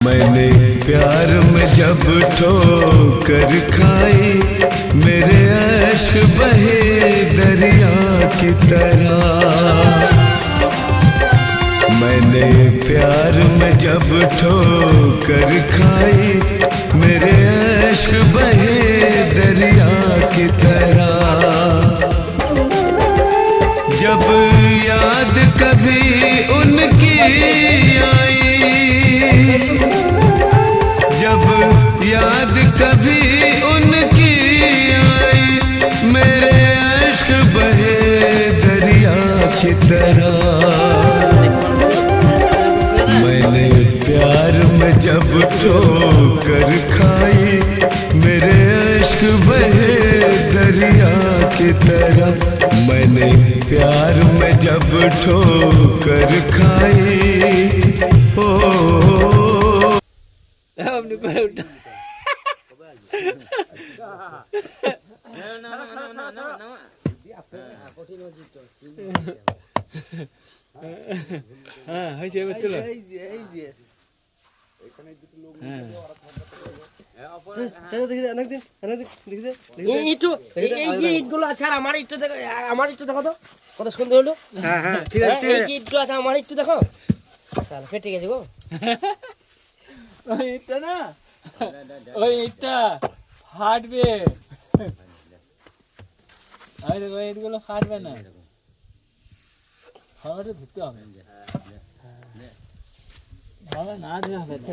मैंने प्यार में जब ठोकर खाई, मेरे अश्क बहे दरिया की तरह। मैंने प्यार में जब ठोकर खाई, मेरे अश्क बहे दरिया की तरह। जब याद कभी उनकी आई, जब याद कभी उनकी आई, मेरे अश्क बहे दरिया की तरह। मैंने प्यार में जब ठोकर खाई, मेरे अश्क बहे दरिया की तरह। मैंने प्यार में जब ठोकर खाई, আপনি করে উঠা হ্যাঁ হয়েছে এবার তুলো ইটগুলো আছে আর আমার ইটটা দেখো, আমার ইটটা দেখো তো কত সুন্দর হলো। হ্যাঁ হ্যাঁ ঠিক আছে ঠিক আছে ইটটা আছে আমার ইটটা দেখো, ফেটে গেছে গো। ওই ইটটা না, ওই ইটটা ফাটবে। আমি দেখো ইটগুলো ফাটবে না, খাবারটা ধুতে হবে, খাবার না ধুয়ে হবে না।